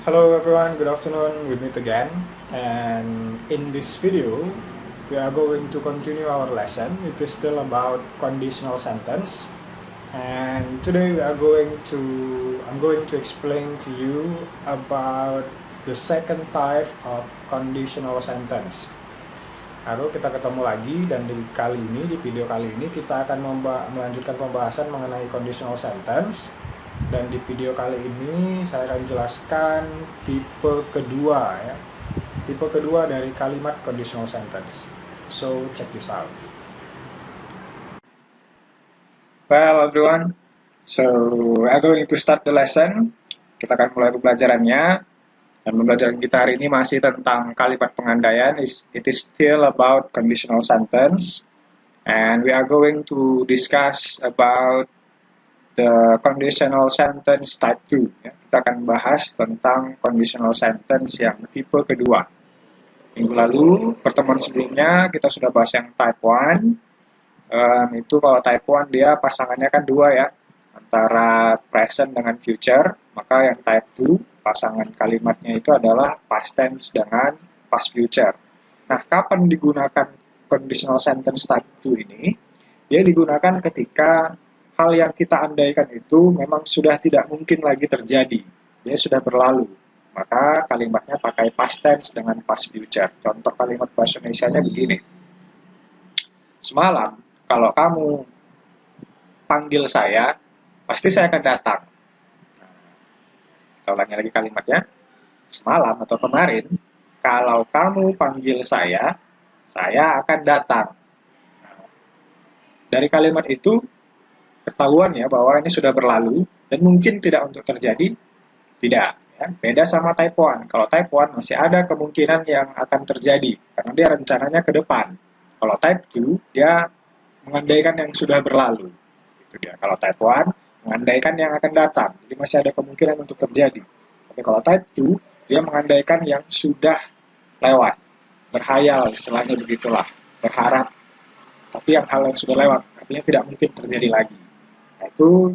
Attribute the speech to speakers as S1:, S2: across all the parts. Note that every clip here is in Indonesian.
S1: Hello everyone, good afternoon. We meet again. And in this video, we are going to continue our lesson. It is still about conditional sentence. And today I'm going to explain to you about the second type of conditional sentence. Lalu kita ketemu lagi dan di video kali ini kita akan melanjutkan pembahasan mengenai conditional sentence. Dan di video kali ini saya akan jelaskan tipe kedua ya. Tipe kedua dari kalimat conditional sentence. So check this out.
S2: Well, everyone, so we are going to start the lesson. Kita akan mulai pembelajarannya. Dan pembelajaran kita hari ini masih tentang kalimat pengandaian. It is still about conditional sentence. And we are going to discuss about the conditional sentence type 2. Ya, kita akan bahas tentang conditional sentence yang tipe kedua. Minggu lalu, pertemuan sebelumnya, kita sudah bahas yang type 1. Itu kalau type 1 dia pasangannya kan dua ya, antara present dengan future. Maka yang type 2 pasangan kalimatnya itu adalah past tense dengan past future. Nah, kapan digunakan conditional sentence type 2 ini? Dia digunakan ketika hal yang kita andaikan itu memang sudah tidak mungkin lagi terjadi. Dia sudah berlalu. Maka kalimatnya pakai past tense dengan past future. Contoh kalimat bahasa Indonesianya begini. Semalam, kalau kamu panggil saya, pasti saya akan datang. Kita ulangi lagi kalimatnya. Semalam atau kemarin, kalau kamu panggil saya akan datang. Dari kalimat itu, ketahuan ya bahwa ini sudah berlalu dan mungkin tidak untuk terjadi. Tidak. Ya. Beda sama type 1. Kalau type 1 masih ada kemungkinan yang akan terjadi, karena dia rencananya ke depan. Kalau type 2, dia mengandaikan yang sudah berlalu. Itu dia. Kalau type 1, mengandaikan yang akan datang. Jadi masih ada kemungkinan untuk terjadi. Tapi kalau type 2, dia mengandaikan yang sudah lewat. Berhayal, istilahnya begitulah. Berharap. Tapi yang hal yang sudah lewat, artinya tidak mungkin terjadi lagi. Nah, itu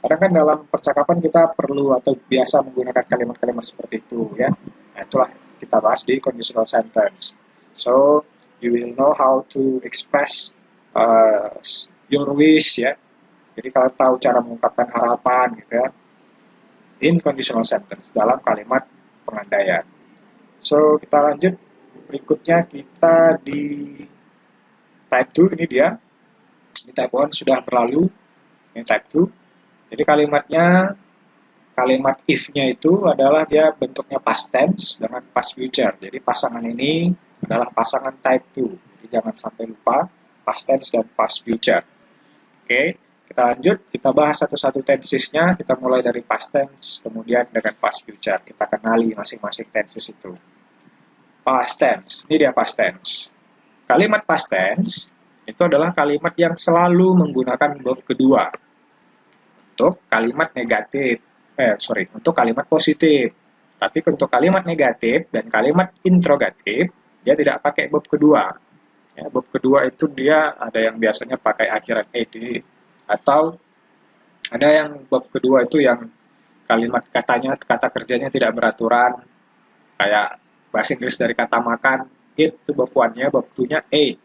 S2: kadang kan dalam percakapan kita perlu atau biasa menggunakan kalimat-kalimat seperti itu ya. Nah, itulah kita bahas di conditional sentence. So, you will know how to express your wish ya. Jadi kalau tahu cara mengungkapkan harapan gitu ya, in conditional sentence dalam kalimat pengandaian. So kita lanjut, berikutnya kita di type 2. Ini dia. Ini type 1 sudah berlalu. Ini type 2. Jadi kalimat if-nya itu adalah dia bentuknya past tense dengan past future. Jadi pasangan ini adalah pasangan type 2. Jadi jangan sampai lupa past tense dan past future. Oke, kita lanjut, kita bahas satu-satu tensesnya. Kita mulai dari past tense, kemudian dengan past future. Kita kenali masing-masing tenses itu. Past tense, ini dia past tense. Kalimat past tense itu adalah kalimat yang selalu menggunakan verb kedua untuk kalimat negatif. Untuk kalimat positif. Tapi untuk kalimat negatif dan kalimat interrogatif, dia tidak pakai verb kedua. Ya, verb kedua itu dia ada yang biasanya pakai akhiran ed, atau ada yang verb kedua itu yang kalimat kata kerjanya tidak beraturan, kayak bahasa Inggris dari kata makan, eat itu verb one-nya, verb two-nya ate.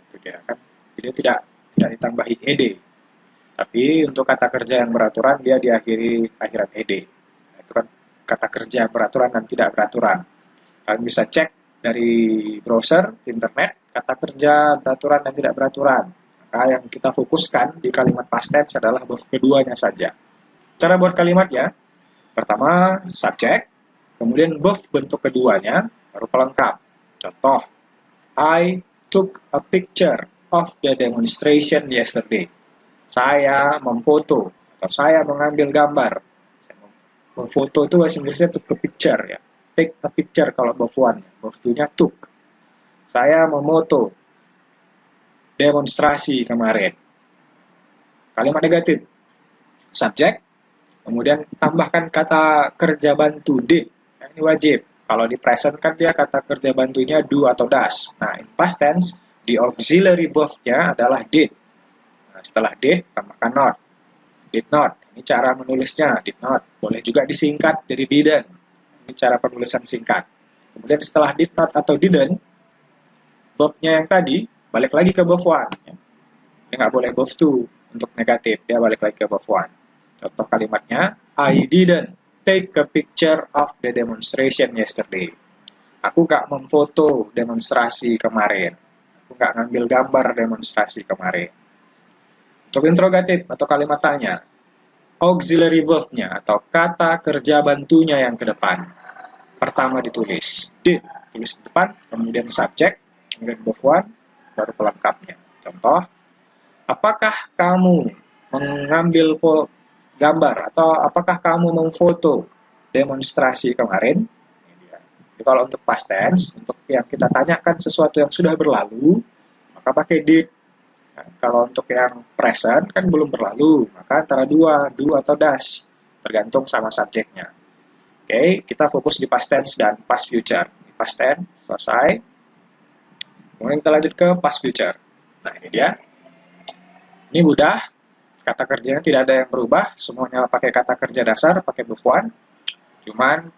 S2: Itu dia kan. Jadi tidak ditambahi ed. Tapi untuk kata kerja yang beraturan dia diakhiri akhiran ed. Nah, itu kan kata kerja beraturan dan tidak beraturan. Kalian bisa cek dari browser, internet, kata kerja beraturan dan tidak beraturan. Maka yang kita fokuskan di kalimat past tense adalah verb keduanya saja. Cara buat kalimatnya, pertama subjek, kemudian verb bentuk keduanya, baru pelengkap. Contoh, I took a picture of the demonstration yesterday. Saya memfoto atau saya mengambil gambar. Memfoto itu bahasa Inggrisnya took a picture ya. Take a picture kalau verb one, verb two-nya took. Saya memoto demonstrasi kemarin. Kalimat negatif, subjek, kemudian tambahkan kata kerja bantu did. Ini wajib. Kalau di present kan dia kata kerja bantunya do atau does. Nah, in past tense, the auxiliary verb-nya adalah did. Nah, setelah did, tambahkan not. Did not. Ini cara menulisnya, did not. Boleh juga disingkat jadi didn't. Ini cara penulisan singkat. Kemudian setelah did not atau didn't, verb-nya yang tadi balik lagi ke verb one. Dia nggak boleh verb two untuk negatif, dia balik lagi ke verb one. Contoh kalimatnya, I didn't take a picture of the demonstration yesterday. Aku nggak memfoto demonstrasi kemarin. Aku nggak ngambil gambar demonstrasi kemarin. Untuk interrogatif atau kalimat tanya, auxiliary verb-nya atau kata kerja bantunya yang ke depan. Pertama ditulis did, tulis di depan, kemudian subject, kemudian verb one, baru pelengkapnya. Contoh, apakah kamu mengambil gambar atau apakah kamu memfoto demonstrasi kemarin? Jadi kalau untuk past tense, untuk yang kita tanyakan sesuatu yang sudah berlalu, maka pakai did. Nah, kalau untuk yang present kan belum berlalu, maka antara dua, do atau does, tergantung sama subjeknya. Oke, kita fokus di past tense dan past future. Past tense, selesai. Kemudian kita lanjut ke past future. Nah, ini dia. Ini mudah. Kata kerjanya tidak ada yang berubah. Semuanya pakai kata kerja dasar, pakai verb one. Cuman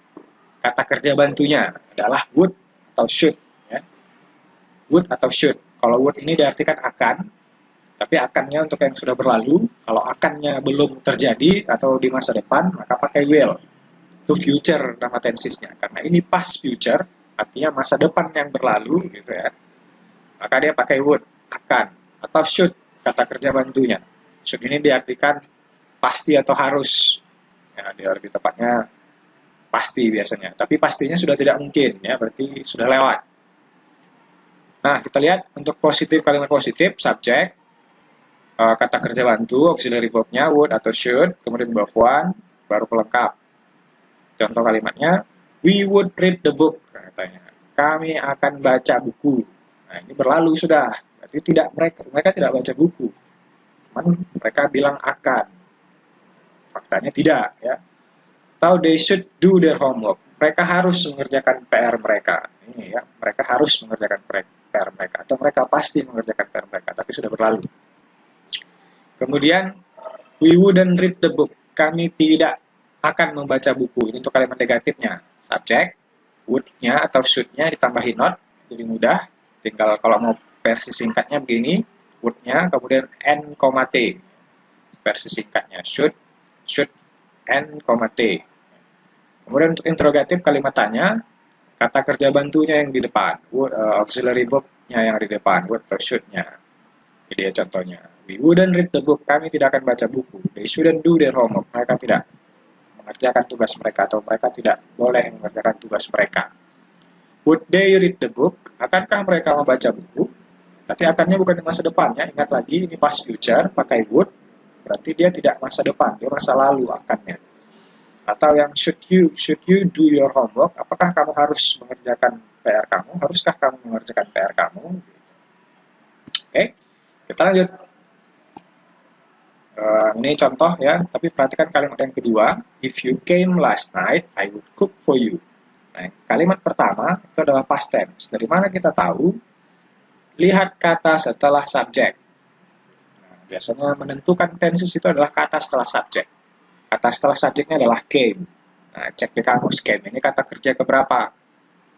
S2: kata kerja bantunya adalah would atau should. Ya. Would atau should. Kalau would ini diartikan akan, tapi akannya untuk yang sudah berlalu. Kalau akannya belum terjadi atau di masa depan, maka pakai will. Itu future nama tensesnya. Karena ini past future, artinya masa depan yang berlalu, gitu ya. Maka dia pakai would, akan. Atau should, kata kerja bantunya. Should ini diartikan pasti atau harus. Ya, dia lebih tepatnya pasti biasanya. Tapi pastinya sudah tidak mungkin, ya, berarti sudah lewat. Nah, kita lihat untuk positif, kalimat positif, subject, kata kerja bantu, auxiliary verb-nya would atau should, kemudian verb one, baru pelengkap. Contoh kalimatnya, we would read the book, katanya. Kami akan baca buku. Nah, ini berlalu sudah. Berarti tidak mereka tidak baca buku. Cuman mereka bilang akan. Faktanya tidak, ya. Atau they should do their homework. Mereka harus mengerjakan PR mereka. Ini ya, mereka harus mengerjakan PR mereka atau mereka pasti mengerjakan PR mereka, tapi sudah berlalu. Kemudian, we wouldn't read the book. Kami tidak akan membaca buku. Ini untuk kalimat negatifnya. Subject, would-nya atau should-nya ditambahin not. Jadi mudah. Tinggal kalau mau versi singkatnya begini. Would-nya, kemudian n, t. Versi singkatnya. Should, n, t. Kemudian untuk interrogatif kalimat tanya. Kata kerja bantunya yang di depan. Would, auxiliary verb-nya yang di depan. Would atau should-nya. Jadi ya contohnya. We wouldn't read the book. Kami tidak akan baca buku. They shouldn't do their homework. Mereka tidak mengerjakan tugas mereka atau mereka tidak boleh mengerjakan tugas mereka. Would they read the book? Akankah mereka membaca buku? Tapi akannya bukan di masa depan ya. Ingat lagi ini past future pakai would. Berarti dia tidak masa depan, dia masa lalu akannya. Atau yang should you do your homework? Apakah kamu harus mengerjakan PR kamu? Haruskah kamu mengerjakan PR kamu? Oke, kita lanjut. Ini contoh ya, tapi perhatikan kalimat yang kedua. If you came last night, I would cook for you. Nah, kalimat pertama itu adalah past tense. Dari mana kita tahu? Lihat kata setelah subject. Nah, biasanya menentukan tenses itu adalah kata setelah subject. Kata setelah subjeknya adalah came. Nah, cek di kamus came. Ini kata kerja keberapa?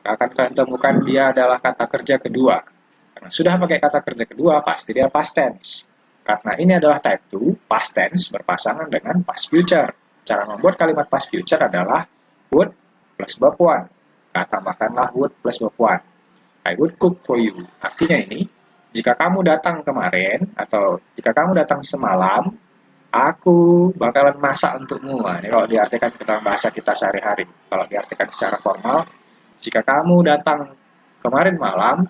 S2: Akan kalian temukan dia adalah kata kerja kedua. Karena sudah pakai kata kerja kedua, pasti dia past tense. Karena ini adalah type 2, past tense berpasangan dengan past future. Cara membuat kalimat past future adalah would plus verb one. Tambahkanlah would plus verb one. I would cook for you. Artinya ini, jika kamu datang kemarin, atau jika kamu datang semalam, aku bakalan masak untukmu. Nah, ini kalau diartikan ke dalam bahasa kita sehari-hari. Kalau diartikan secara formal, jika kamu datang kemarin malam,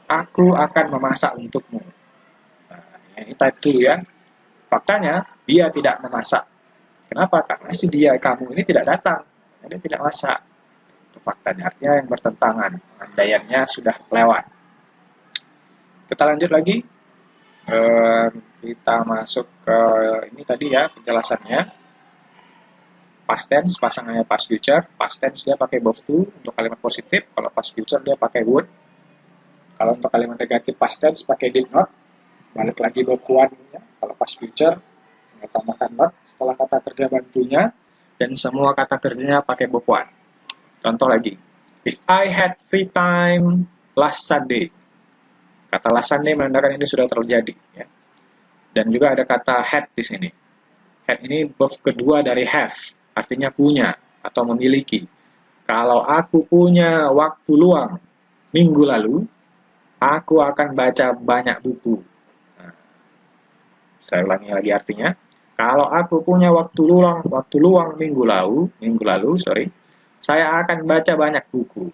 S2: aku akan memasak untukmu. Ini type 2 ya. Faktanya, dia tidak memasak. Kenapa? Karena si dia, kamu ini tidak datang. Dia tidak masak. Itu faktanya. Artinya yang bertentangan. Pengandaiannya sudah lewat. Kita lanjut lagi. Kita masuk ke ini tadi ya, penjelasannya. Past tense, pasangannya past future. Past tense dia pakai both to untuk kalimat positif. Kalau past future dia pakai would. Kalau untuk kalimat negatif past tense pakai did not. Balik lagi verb one ya. Kalau past future tinggal tambahkan not setelah kata kerja bantunya dan semua kata kerjanya pakai verb one. Contoh lagi. If I had free time last Sunday. Kata last Sunday menandakan ini sudah terjadi. Ya. Dan juga ada kata had di sini. Had ini verb kedua dari have. Artinya punya atau memiliki. Kalau aku punya waktu luang minggu lalu, aku akan baca banyak buku. Nah, saya ulangi lagi artinya. Kalau aku punya waktu luang minggu lalu, saya akan baca banyak buku.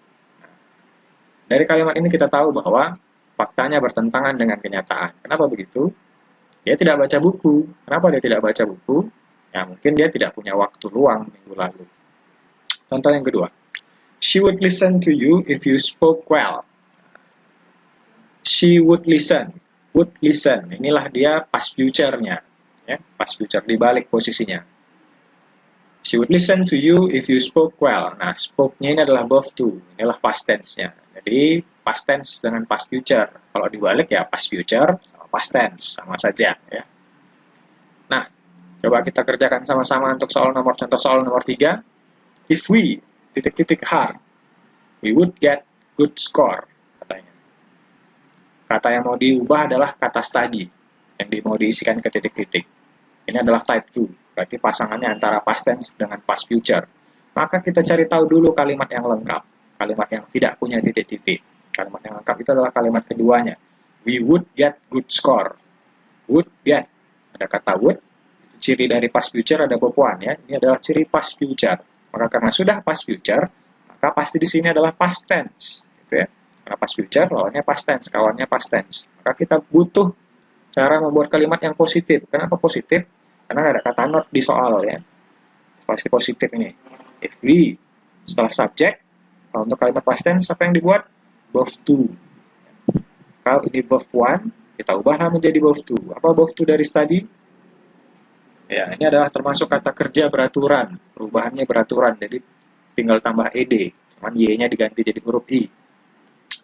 S2: Dari kalimat ini kita tahu bahwa faktanya bertentangan dengan kenyataan. Kenapa begitu? Dia tidak baca buku. Kenapa dia tidak baca buku? Ya, mungkin dia tidak punya waktu luang minggu lalu. Contoh yang kedua. She would listen to you if you spoke well. She would listen. Would listen. Inilah dia past future-nya. Ya, past future dibalik posisinya. She would listen to you if you spoke well. Nah, spoke-nya ini adalah verb to. Inilah past tense-nya. Jadi, past tense dengan past future. Kalau dibalik ya past future sama past tense. Sama saja. Ya. Nah, coba kita kerjakan sama-sama untuk contoh soal nomor 3. If we, hard, we would get good score. Katanya. Kata yang mau diubah adalah kata study. Yang mau diisikan ke titik-titik. Ini adalah type 2. Berarti pasangannya antara past tense dengan past future. Maka kita cari tahu dulu kalimat yang lengkap. Kalimat yang tidak punya titik-titik. Kalimat yang lengkap itu adalah kalimat keduanya. We would get good score. Would get. Ada kata would. Itu ciri dari past future ada verb one ya. Ini adalah ciri past future. Maka karena sudah past future, maka pasti di sini adalah past tense. Gitu ya. Karena past future, lawannya past tense. Kawannya past tense. Maka kita butuh cara membuat kalimat yang positif. Kenapa positif? Karena ada kata not di soal ya. Pasti positif ini. If we, setelah subject, kalau untuk kalimat past tense, apa yang dibuat? Verb to. Kalau ini verb one, kita ubahlah menjadi verb to. Apa verb to dari study? Ya, ini adalah termasuk kata kerja beraturan. Perubahannya beraturan, jadi tinggal tambah ed. Cuman y-nya diganti jadi huruf i.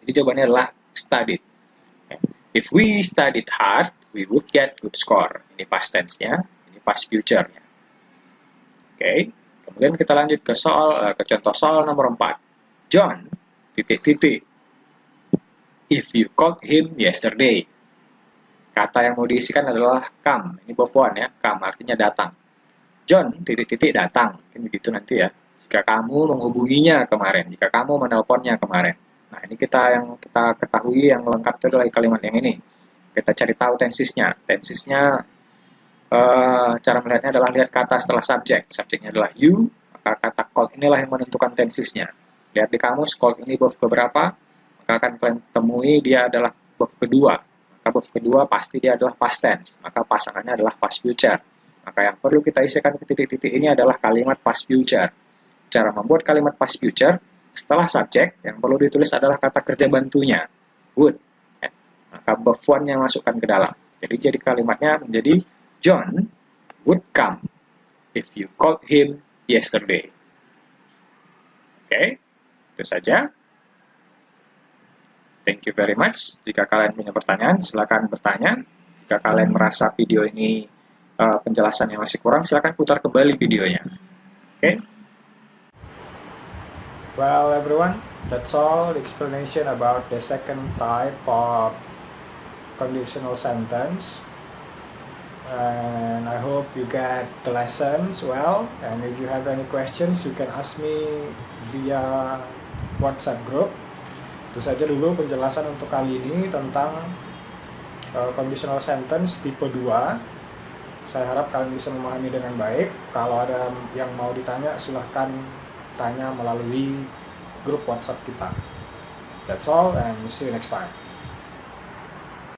S2: Jadi jawabannya adalah studied. If we studied hard, we would get good score. Ini past tense-nya, ini past future-nya. Oke, kemudian kita lanjut ke contoh soal nomor 4. John, if you called him yesterday. Kata yang mau diisikan adalah come. Ini verb one ya, come artinya datang. John, datang. Mungkin begitu nanti ya. Jika kamu menghubunginya kemarin, jika kamu menelponnya kemarin. Nah, ini yang kita ketahui yang lengkap itu adalah kalimat yang ini. Kita cari tahu tensisnya. Tensisnya, cara melihatnya adalah lihat kata setelah subjek. Subjeknya adalah you, maka kata called inilah yang menentukan tensisnya. Lihat di kamus, called ini verb keberapa, maka akan kalian temui dia adalah verb kedua. Maka verb kedua pasti dia adalah past tense. Maka pasangannya adalah past future. Maka yang perlu kita isikan ke titik-titik ini adalah kalimat past future. Cara membuat kalimat past future, setelah subjek, yang perlu ditulis adalah kata kerja bantunya, would. Ya. Maka verb one-nya masukkan ke dalam. Jadi kalimatnya menjadi John would come if you called him yesterday. Oke, itu saja. Thank you very much. Jika kalian punya pertanyaan, silakan bertanya. Jika kalian merasa video ini penjelasannya masih kurang, silakan putar kembali videonya. Oke.
S1: Well, everyone, that's all the explanation about the second type of conditional sentence. And I hope you get the lessons well. And if you have any questions, you can ask me via WhatsApp group. Itu saja dulu penjelasan untuk kali ini tentang conditional sentence tipe 2. Saya harap kalian bisa memahami dengan baik. Kalau ada yang mau ditanya, silahkan tanya melalui grup WhatsApp kita. That's all, and see you next time.